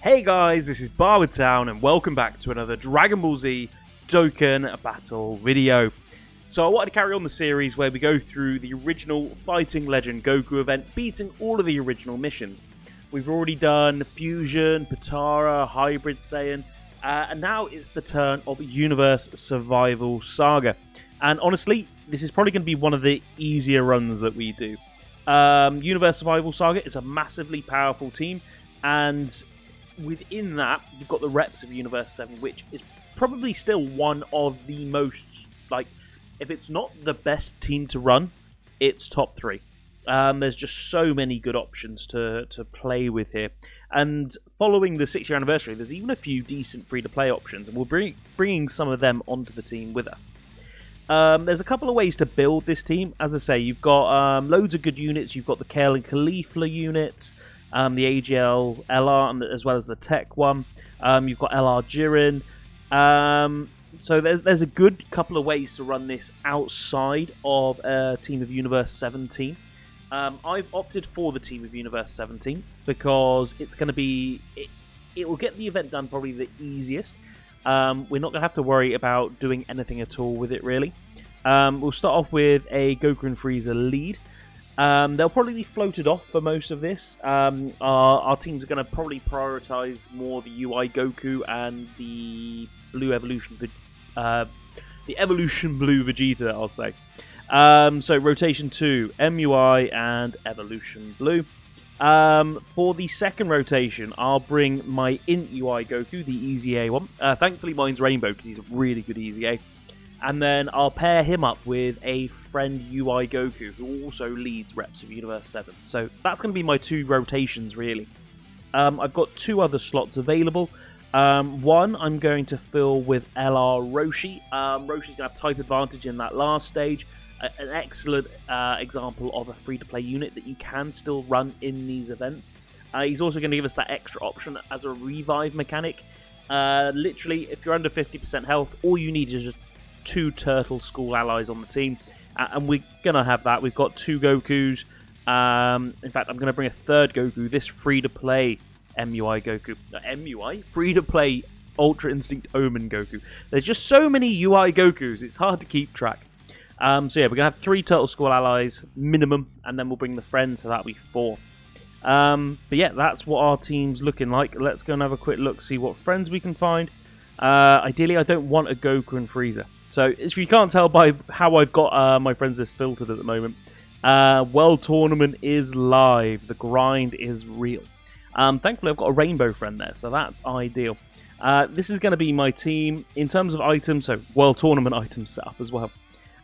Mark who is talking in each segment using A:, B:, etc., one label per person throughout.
A: Hey guys, this is Barbertown and welcome back to another Dragon Ball Z Dokkan Battle video. So I wanted to carry on the series where we go through the original Fighting Legend Goku event, beating all of the original missions. We've already done Fusion, Potara, Hybrid Saiyan, and now it's the turn of Universe Survival Saga. And honestly, this is probably going to be one of the easier runs that we do. Universe Survival Saga is a massively powerful team, and within that, you've got the reps of Universe 7, which is probably still one of the most, if it's not the best team to run, it's top 3. There's just so many good options to play with here. And following the 6-year anniversary, there's even a few decent free-to-play options, and we're bringing some of them onto the team with us. There's a couple of ways to build this team. As I say, you've got loads of good units. You've got the Kale and Khalifa units, the AGL LR, as well as the Tech one. You've got LR Jiren. So there's a good couple of ways to run this outside of a Team of Universe 17. I've opted for the Team of Universe 17 because it's going to be... It will get the event done probably the easiest. We're not going to have to worry about doing anything at all with it, really. We'll start off with a Goku and Frieza lead. They'll probably be floated off for most of this. Our teams are going to probably prioritise more the UI Goku and the Blue Evolution, the Evolution Blue Vegeta, I'll say. So Rotation 2, MUI and Evolution Blue. For the second rotation, I'll bring my Int UI Goku, the Easy A one. Thankfully, mine's Rainbow because he's a really good Easy A. And then I'll pair him up with a friend UI Goku, who also leads reps of Universe 7. So that's going to be my 2 rotations, really. I've got 2 other slots available. One I'm going to fill with LR Roshi. Roshi's going to have type advantage in that last stage. An excellent example of a free-to-play unit that you can still run in these events. He's also going to give us that extra option as a revive mechanic. Literally, if you're under 50% health, all you need is just 2 Turtle School allies on the team, and we're going to have that. We've got 2 Gokus. In fact, I'm going to bring a 3rd Goku, this free-to-play MUI Goku. MUI? Free-to-play Ultra Instinct Omen Goku. There's just so many UI Gokus, it's hard to keep track. So yeah, we're going to have 3 Turtle School allies, minimum, and then we'll bring the friends, so that'll be 4. But yeah, that's what our team's looking like. Let's go and have a quick look, see what friends we can find. Ideally, I don't want a Goku and Frieza. So, if you can't tell by how I've got my friends list filtered at the moment, World Tournament is live. The grind is real. Thankfully, I've got a Rainbow friend there, so that's ideal. This is going to be my team in terms of items, so World Tournament items set up as well.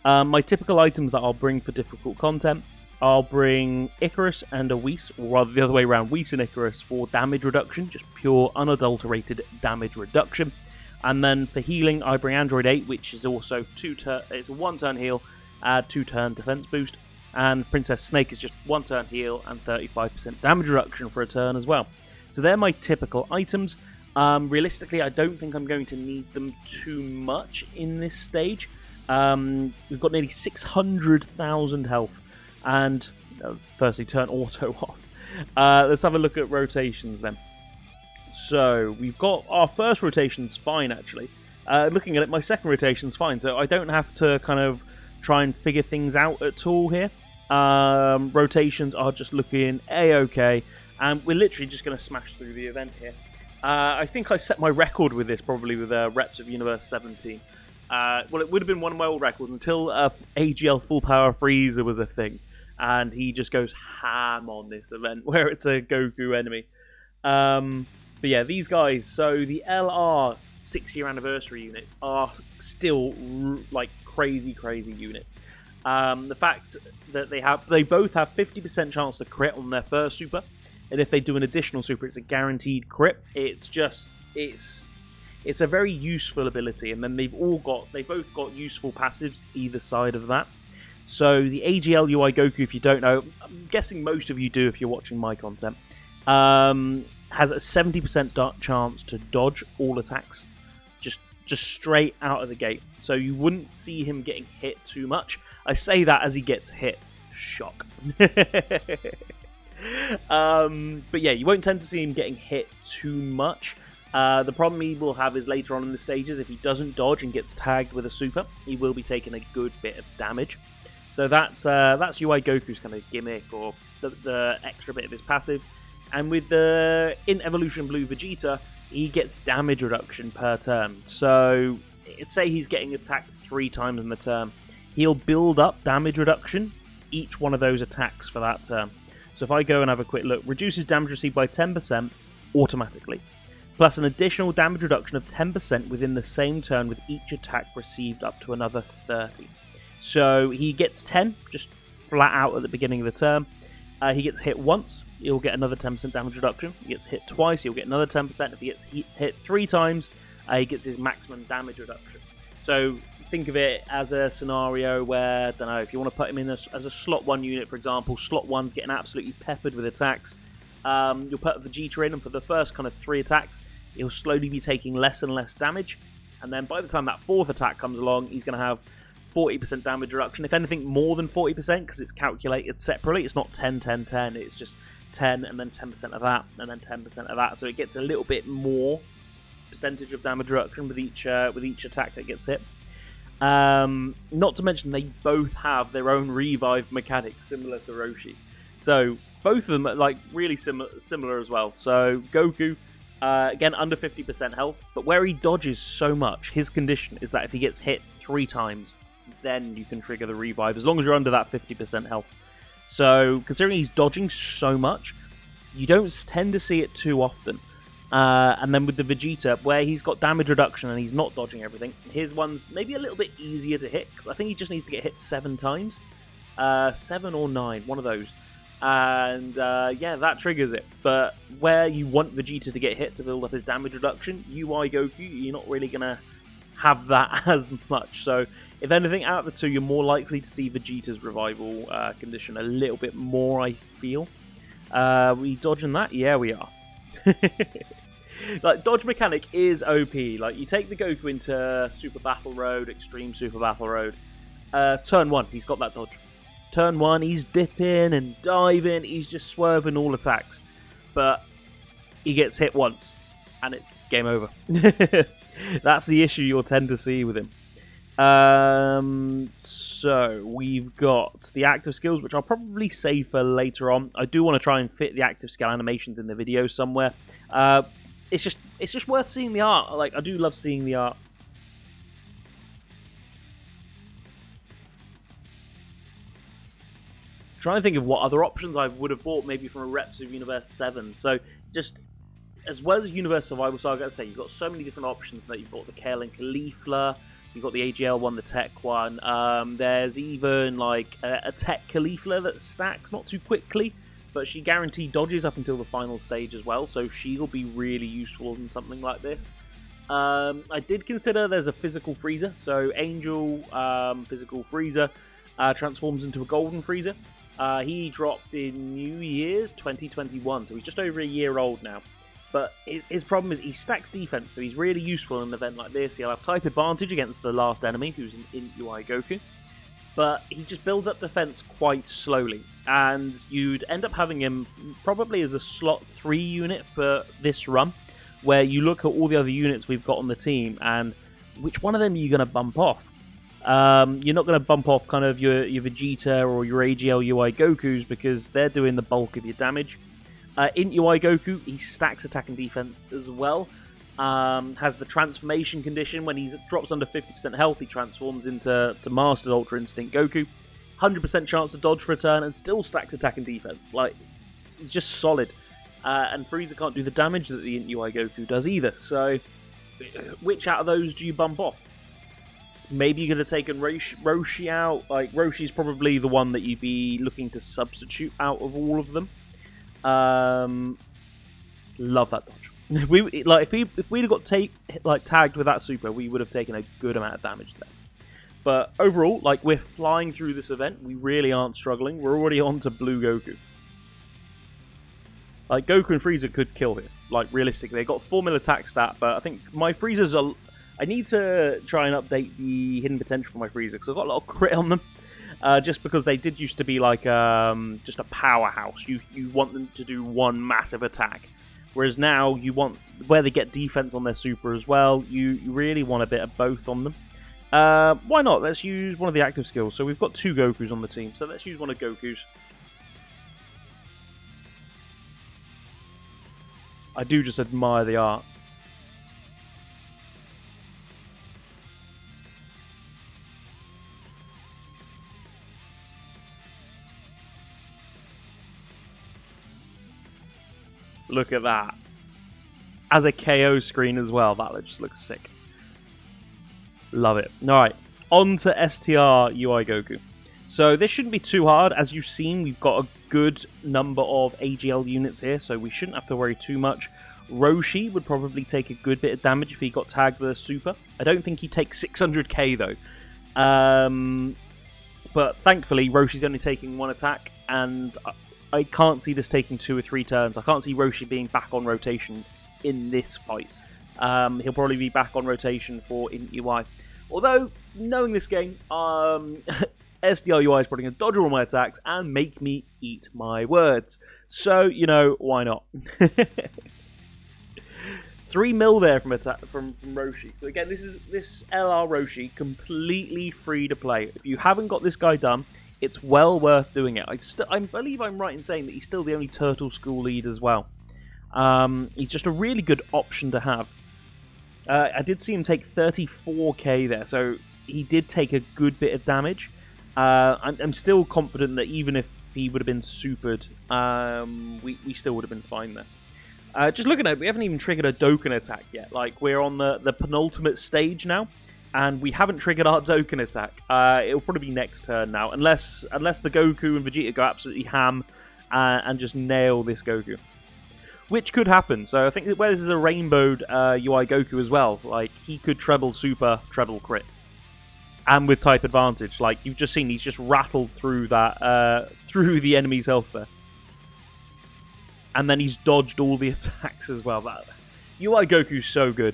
A: My typical items that I'll bring for difficult content, I'll bring Icarus and a Whis, or rather the other way around, Whis and Icarus for damage reduction, just pure unadulterated damage reduction. And then for healing, I bring Android 8, which is also it's a 1-turn heal, 2-turn defense boost. And Princess Snake is just 1-turn heal and 35% damage reduction for a turn as well. So they're my typical items. Realistically, I don't think I'm going to need them too much in this stage. We've got nearly 600,000 health. And firstly, turn auto off. Let's have a look at rotations then. So, we've got our first rotation's fine, actually. Looking at it, my second rotation's fine, so I don't have to kind of try and figure things out at all here. Rotations are just looking A-okay, and we're literally just going to smash through the event here. I think I set my record with this, probably with reps of Universe 17. Well, it would have been one of my old records until AGL Full Power Frieza was a thing, and he just goes ham on this event, where it's a Goku enemy. But yeah, these guys, so the LR 6-year anniversary units are still like crazy units. The fact that they both have 50% chance to crit on their first super, and if they do an additional super, it's a guaranteed crit. It's a very useful ability, and then they've both got useful passives either side of that. So the AGL UI Goku, if you don't know, I'm guessing most of you do if you're watching my content, has a 70% chance to dodge all attacks, just straight out of the gate. So you wouldn't see him getting hit too much. I say that as he gets hit. Shock. But yeah, you won't tend to see him getting hit too much. The problem he will have is later on in the stages, if he doesn't dodge and gets tagged with a super, he will be taking a good bit of damage. So that's UI Goku's kind of gimmick, or the extra bit of his passive. And with the in Evolution Blue Vegeta, he gets damage reduction per turn. So say he's getting attacked 3 times in the turn, he'll build up damage reduction each one of those attacks for that turn. So if I go and have a quick look, reduces damage received by 10% automatically, plus an additional damage reduction of 10% within the same turn with each attack received up to another 30. So he gets 10 just flat out at the beginning of the turn. He gets hit once, he'll get another 10% damage reduction. He gets hit twice, he'll get another 10%. If he gets hit 3 times, he gets his maximum damage reduction. So think of it as a scenario where, I don't know, if you want to put him in as a slot 1 unit, for example, slot 1's getting absolutely peppered with attacks. You'll put Vegeta in, and for the first kind of 3 attacks, he'll slowly be taking less and less damage. And then by the time that 4th attack comes along, he's going to have 40% damage reduction. If anything, more than 40%, because it's calculated separately. It's not 10, 10, 10. It's just 10 and then 10% of that, and then 10% of that. So it gets a little bit more percentage of damage reduction with each attack that gets hit. Not to mention they both have their own revive mechanic similar to Roshi. So both of them are like really similar as well. So Goku, again, under 50% health, but where he dodges so much, his condition is that if he gets hit 3 times, then you can trigger the revive, as long as you're under that 50% health. So considering he's dodging so much, you don't tend to see it too often. And then with the Vegeta, where he's got damage reduction and he's not dodging everything, his one's maybe a little bit easier to hit, because I think he just needs to get hit 7 times. 7 or 9, one of those. And yeah, that triggers it. But where you want Vegeta to get hit to build up his damage reduction, UI Goku, you're not really going to have that as much. So if anything, out of the two, you're more likely to see Vegeta's revival condition a little bit more, I feel. We dodging that? Yeah, we are. Like, dodge mechanic is OP. Like, you take the Goku into Super Battle Road, Extreme Super Battle Road. Turn 1, he's got that dodge. Turn 1, he's dipping and diving. He's just swerving all attacks. But he gets hit once, and it's game over. That's the issue you'll tend to see with him. So we've got the active skills, which I'll probably save for later on. I do want to try and fit the active skill animations in the video somewhere. It's just worth seeing the art. Like, I do love seeing the art. Trying to think of what other options I would have bought, maybe from a Reps of Universe 7. So just as well as Universe Survival Saga, I'd say you've got so many different options that you've got the Kale and Caulifla. You've got the AGL one, the Tech one. There's even like a Tech Caulifla that stacks not too quickly, but she guaranteed dodges up until the final stage as well, so she'll be really useful in something like this. I did consider there's a physical Freezer, so Angel physical Freezer transforms into a Golden Freezer. He dropped in New Year's 2021, so he's just over a year old now. But his problem is he stacks defense, so he's really useful in an event like this. He'll have type advantage against the last enemy, who's in UI Goku. But he just builds up defense quite slowly. And you'd end up having him probably as a slot 3 unit for this run, where you look at all the other units we've got on the team, and which one of them are you going to bump off? You're not going to bump off kind of your Vegeta or your AGL UI Gokus, because they're doing the bulk of your damage. In UI Goku, he stacks attack and defense as well. Has the transformation condition. When he drops under 50% health, he transforms into Mastered Ultra Instinct Goku. 100% chance to dodge for a turn, and still stacks attack and defense. Like, it's just solid. And Frieza can't do the damage that the UI Goku does either. So, which out of those do you bump off? Maybe you could have taken Roshi out. Like, Roshi's probably the one that you'd be looking to substitute out of all of them. Love that dodge. If we'd have got tagged with that super, we would have taken a good amount of damage there. But overall, like, we're flying through this event. We really aren't struggling. We're already on to Blue Goku. Like, Goku and Frieza could kill here. Like, realistically, they got 4 mil attack stat, but I think my Friezas are. I need to try and update the hidden potential for my Frieza, because I've got a lot of crit on them. just because they did used to be like just a powerhouse. You want them to do one massive attack, whereas now you want where they get defense on their super as well. You really want a bit of both on them. Why not? Let's use one of the active skills. So we've got 2 Gokus on the team, so let's use one of Goku's. I do just admire the art. Look at that. As a KO screen as well, that just looks sick. Love it. Alright, on to STR UI Goku. So this shouldn't be too hard. As you've seen, we've got a good number of AGL units here, so we shouldn't have to worry too much. Roshi would probably take a good bit of damage if he got tagged with a super. I don't think he takes 600k though. But thankfully, Roshi's only taking 1 attack, and I can't see this taking 2 or 3 turns. I can't see Roshi being back on rotation in this fight. He'll probably be back on rotation for Int UI. Although, knowing this game, SDR UI is probably going to dodge all my attacks and make me eat my words. So, you know, why not? 3 mil there from Roshi. So again, this LR Roshi completely free to play. If you haven't got this guy done, it's well worth doing it. I believe I'm right in saying that he's still the only Turtle School lead as well. He's just a really good option to have. I did see him take 34k there, so he did take a good bit of damage. I'm still confident that even if he would have been supered, we still would have been fine there. Just looking at it, we haven't even triggered a Dokkan attack yet. Like, we're on the penultimate stage now, and we haven't triggered our Dokkan attack. It'll probably be next turn now, unless the Goku and Vegeta go absolutely ham and just nail this Goku. Which could happen. So I think where this is a rainbowed UI Goku as well, like, he could treble super, treble crit. And with type advantage. Like, you've just seen, he's just rattled through that, through the enemy's health there. And then he's dodged all the attacks as well. That UI Goku's so good.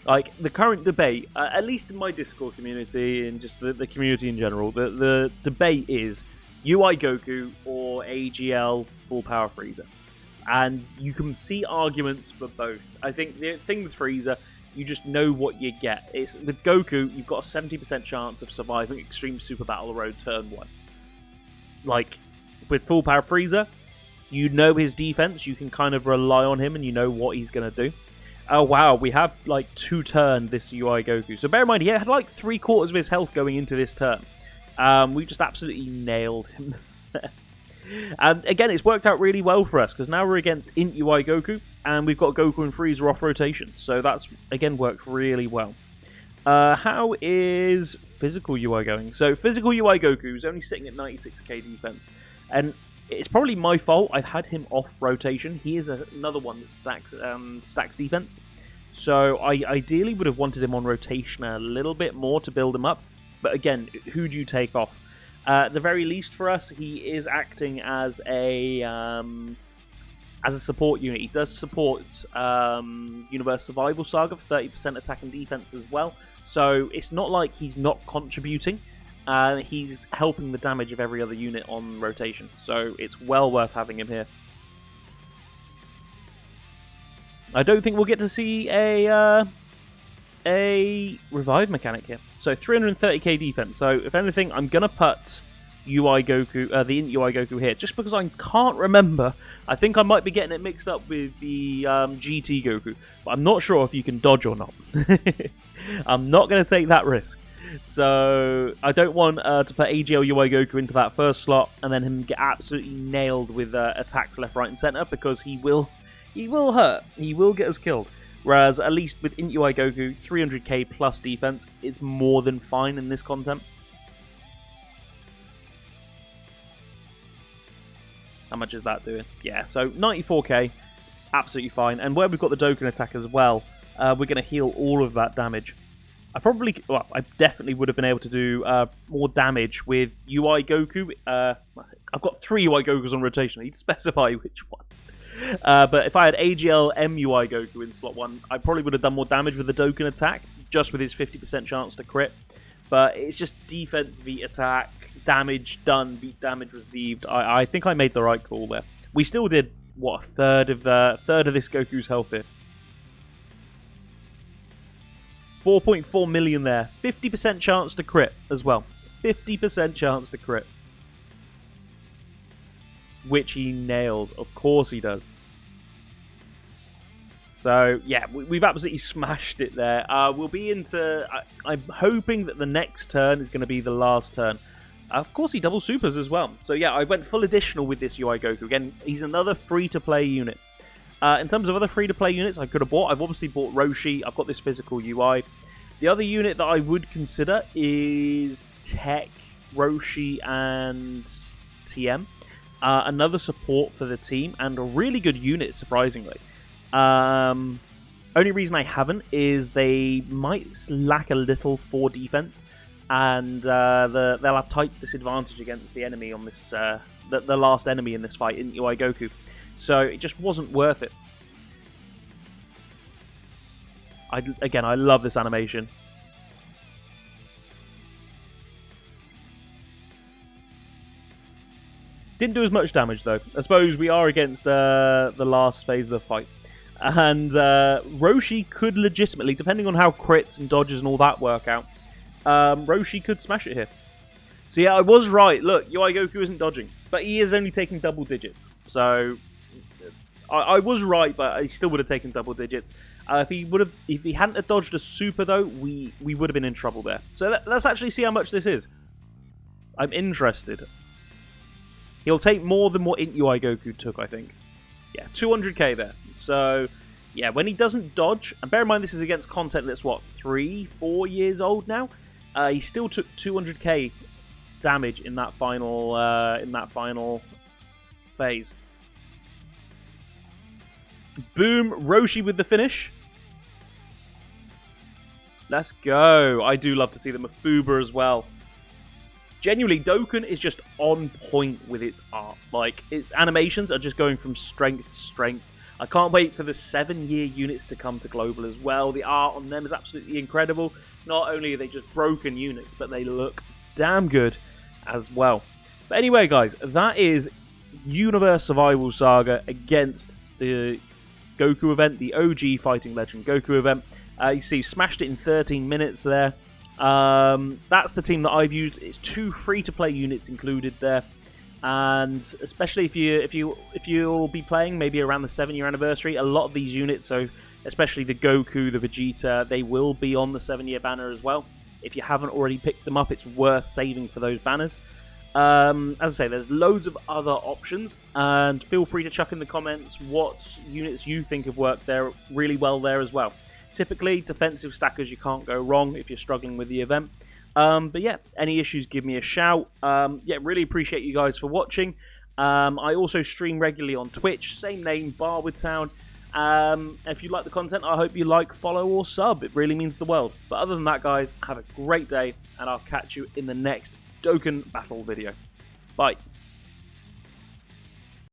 A: Like, the current debate, at least in my Discord community and just the community in general, the debate is UI Goku or AGL Full Power Frieza. And you can see arguments for both. I think the thing with Frieza, you just know what you get. With Goku, you've got a 70% chance of surviving Extreme Super Battle Road Turn 1. Like, with Full Power Frieza, you know his defense, you can kind of rely on him and you know what he's going to do. Oh wow, we have like 2 turn this UI Goku. So bear in mind, he had like 3/4 of his health going into this turn. We just absolutely nailed him. And again, it's worked out really well for us, because now we're against Int UI Goku, and we've got Goku and Frieza off rotation. So that's, again, worked really well. How is Physical UI going? So Physical UI Goku is only sitting at 96k defense. And it's probably my fault. I've had him off rotation. He is another one that stacks defense. So I ideally would have wanted him on rotation a little bit more to build him up. But again, who do you take off? At the very least for us, he is acting as a support unit. He does support Universe Survival Saga for 30% attack and defense as well. So it's not like he's not contributing. He's helping the damage of every other unit on rotation. So it's well worth having him here. I don't think we'll get to see a revive mechanic here. So 330k defense. So if anything, I'm gonna put UI Goku, the Int UI Goku here, just because I can't remember. I think I might be getting it mixed up with the GT Goku, but I'm not sure if you can dodge or not. I'm not gonna take that risk. So I don't want to put AGL UI Goku into that first slot and then him get absolutely nailed with attacks left, right, and center, because he will hurt. He will get us killed. Whereas, at least with Int UI Goku, 300k plus defense is more than fine in this content. How much is that doing? Yeah, so 94k, absolutely fine. And where we've got the Dokkan attack as well, we're going to heal all of that damage. I definitely would have been able to do more damage with UI Goku. I've got 3 UI Gokus on rotation. I need to specify which one. But if I had AGL MUI Goku in slot 1, I probably would have done more damage with the Dokkan attack, just with his 50% chance to crit. but it's just defense v attack, damage done beat damage received. I think I made the right call there. We still did, what, a third of this Goku's health here. 4.4 million there. 50% chance to crit as well. 50% chance to crit. Which he nails. Of course he does. So, yeah, we've absolutely smashed it there. We'll be into... I'm hoping that the next turn is going to be the last turn. Of course, he double supers as well. So, yeah, I went full additional with this UI Goku. Again, he's another free-to-play unit. In terms of other free-to-play units I could have bought, I've obviously bought Roshi. I've got this physical UI. The other unit that I would consider is Tech, Roshi, and TM. Another support for the team, and a really good unit, surprisingly. Only reason I haven't is they might lack a little for defense, and they'll have type disadvantage against the enemy on this, the last enemy in this fight, in UI Goku. So it just wasn't worth it. Again, I love this animation. Didn't do as much damage, though. I suppose we are against the last phase of the fight. And Roshi could legitimately, depending on how crits and dodges and all that work out, Roshi could smash it here. So yeah, I was right. Look, UI Goku isn't dodging, but he is only taking double digits. So I was right, but he still would have taken double digits. If he hadn't have dodged a super, though, we would have been in trouble there. So let's actually see how much this is. I'm interested. He'll take more than what Int UI Goku took, I think. Yeah, 200k there. So, yeah, when he doesn't dodge, and bear in mind this is against content that's, what, 3-4 years old now? He still took 200k damage in that final phase. Boom, Roshi with the finish. Let's go. I do love to see the Mafuba as well. Genuinely, Dokkan is just on point with its art. Like, its animations are just going from strength to strength. I can't wait for the 7-year units to come to Global as well. The art on them is absolutely incredible. Not only are they just broken units, but they look damn good as well. But anyway, guys, that is Universe Survival Saga against the Goku event, the OG Fighting Legend Goku event. You see, smashed it in 13 minutes there. That's the team that I've used. It's 2 free-to-play units included there, and especially if you'll be playing maybe around the 7-year anniversary, a lot of these units, so especially the Goku, the Vegeta, they will be on the 7-year banner as well. If you haven't already picked them up, it's worth saving for those banners. As I say, there's loads of other options, and feel free to chuck in the comments what units you think have worked there really well there as well. Typically, defensive stackers, you can't go wrong if you're struggling with the event. But yeah, any issues, give me a shout. Yeah, really appreciate you guys for watching. I also stream regularly on Twitch, same name, Barwoodtown. If you like the content, I hope you like, follow, or sub. It really means the world. But other than that, guys, have a great day, and I'll catch you in the next Dokkan Battle video. Bye.